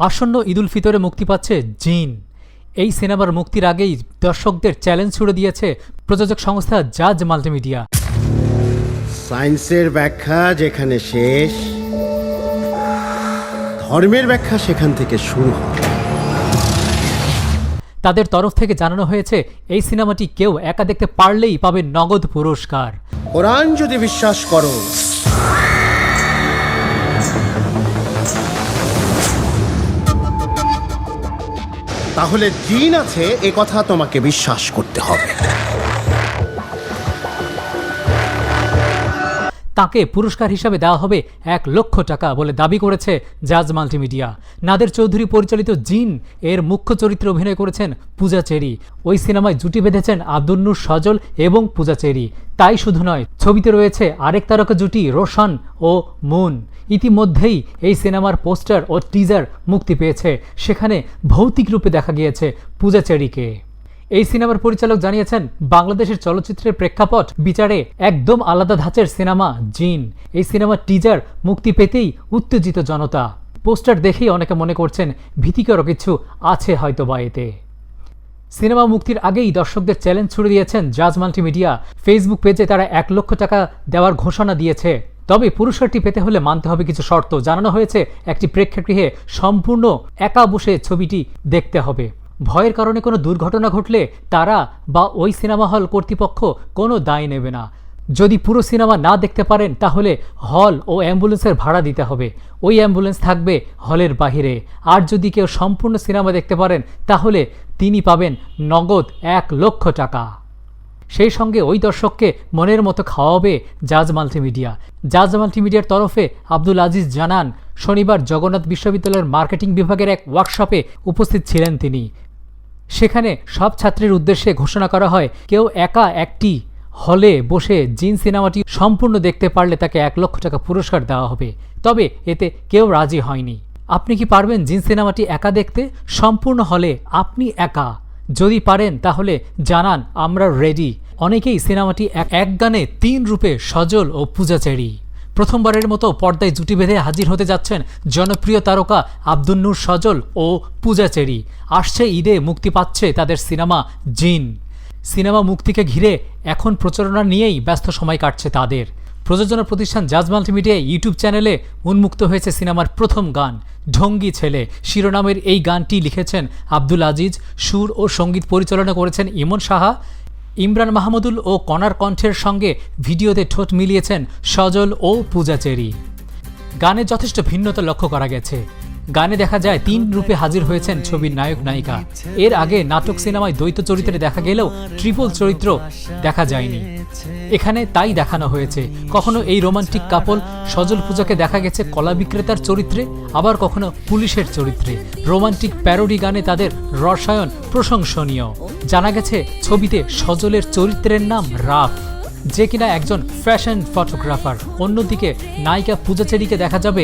আসন্ন ঈদুল ফিতরে মুক্তি পাচ্ছে জিন। এই সিনেমার মুক্তির আগেই দর্শকদের চ্যালেঞ্জ ছুড়ে দিয়েছে প্রযোজক সংস্থা জাজ মাল্টিমিডিয়া। সায়েন্সের ব্যাখ্যা যেখানে শেষ, ধর্মের ব্যাখ্যা সেখান থেকে শুরু হয়। তাদের তরফ থেকে জানানো হয়েছে এই সিনেমাটি কেউ একা দেখতে পারলেই পাবে নগদ পুরস্কার। কোরআন যদি বিশ্বাস করো, তাহলে জিন আছে এ কথা তোমাকে বিশ্বাস করতে হবে। তাকে পুরস্কার হিসাবে দেওয়া হবে 1 লক্ষ টাকা বলে দাবি করেছে জাজ মাল্টিমিডিয়া। নাদের চৌধুরী পরিচালিত জিন এর মুখ্য চরিত্রে অভিনয় করেছেন পূজা চেরি। ওই সিনেমায় জুটি বেঁধেছেন আব্দুল নূর সজল এবং পূজা চেরি। তাই শুধু নয়, ছবিতে রয়েছে আরেক তারকা জুটি রোশন ও মুন। ইতিমধ্যেই এই সিনেমার পোস্টার ও টিজার মুক্তি পেয়েছে। সেখানে ভৌতিক রূপে দেখা গিয়েছে পূজা চেরিকে। এই সিনেমার পরিচালক জানিয়েছেন, বাংলাদেশের চলচ্চিত্রের প্রেক্ষাপট বিচারে একদম আলাদা ধাঁচের সিনেমা জিন। এই সিনেমার টিজার মুক্তি পেতেই উত্তেজিত জনতা। পোস্টার দেখেই অনেকে মনে করছেন ভীতিকর কিছু আছে হয়তোবা এতে। সিনেমা মুক্তির আগেই দর্শকদের চ্যালেঞ্জ ছুড়ে দিয়েছেন জাজ মাল্টিমিডিয়া। ফেসবুক পেজে তারা 1 লক্ষ টাকা দেওয়ার ঘোষণা দিয়েছে। তবে পুরস্কারটি পেতে হলে মানতে হবে কিছু শর্ত। জানানো হয়েছে একটি প্রেক্ষাগৃহে সম্পূর্ণ একা বসে ছবিটি দেখতে হবে। ভয়ের কারণে কোনো দুর্ঘটনা ঘটলে তারা বা ওই সিনেমা হল কর্তৃপক্ষ কোনো দায় নেবে না। যদি পুরো সিনেমা না দেখতে পারেন তাহলে হল ও অ্যাম্বুলেন্সের ভাড়া দিতে হবে। ওই অ্যাম্বুলেন্স থাকবে হলের বাহিরে। আর যদি কেউ সম্পূর্ণ সিনেমা দেখতে পারেন তাহলে তিনি পাবেন নগদ 1 লক্ষ টাকা। সেই সঙ্গে ওই দর্শককে মনের মতো খাওয়াবে জাজ মাল্টিমিডিয়া। জাজ মাল্টিমিডিয়ার তরফে আব্দুল আজিজ জানান, শনিবার জগন্নাথ বিশ্ববিদ্যালয়ের মার্কেটিং বিভাগের এক ওয়ার্কশপে উপস্থিত ছিলেন তিনি। সেখানে সব ছাত্রের উদ্দেশ্যে ঘোষণা করা হয়, কেউ একা একটি হলে বসে জিন সিনেমাটি সম্পূর্ণ দেখতে পারলে তাকে 1 লক্ষ টাকা পুরস্কার দেওয়া হবে। তবে এতে কেউ রাজি হয়নি। আপনি কি পারবেন জিন সিনেমাটি একা দেখতে সম্পূর্ণ হলে? আপনি একা যদি পারেন তাহলে জানান, আমরা রেডি। অনেকেই সিনেমাটি এক গানে 3 রূপে সজল ও পূজা চেরি। প্রথমবারের মতো পর্দায় জুটি বেঁধে হাজির হতে যাচ্ছেন জনপ্রিয় তারকা আব্দুল নূর সজল ও পূজা চেরি। আসছে ঈদে মুক্তি পাচ্ছে তাদের সিনেমা জিন। সিনেমা মুক্তিকে ঘিরে এখন প্রচারণা নিয়েই ব্যস্ত সময় কাটছে তাদের। প্রযোজনা প্রতিষ্ঠান জাজ মাল্টিমিডিয়া ইউটিউব চ্যানেলে উন্মুক্ত হয়েছে সিনেমার প্রথম গান ঢঙ্গি ছেলে শিরোনামের এই গানটি লিখেছেন আব্দুল আজিজ, সুর ও সঙ্গীত পরিচালনা করেছেন ইমন সাহা। ইমরান মাহমুদুল ও কণার কণ্ঠের সঙ্গে ভিডিওতে ঠোঁট মিলিয়েছেন সজল ও পূজা চেরি। গানে যথেষ্ট ভিন্নতা লক্ষ্য করা গেছে। গানে দেখা যায় 3 রূপে হাজির হয়েছেন ছবির নায়ক নায়িকা। এর আগে নাটক সিনেমায় দ্বৈত চরিত্রে দেখা গেলেও ট্রিপল চরিত্র দেখা যায়নি। এখানে তাই দেখানো হয়েছে। কখনো এই রোমান্টিক কাপল সজল পূজাকে দেখা গেছে কলা বিক্রেতার চরিত্রে, আবার কখনো পুলিশের চরিত্রে। রোমান্টিক প্যারোডি গানে তাদের রসায়ন প্রশংসনীয়। জানা গেছে ছবিতে সজলের চরিত্রের নাম রাফ, যে কিনা একজন ফ্যাশন ফটোগ্রাফার। অন্যদিকে নায়িকা পূজা চেরিকে দেখা যাবে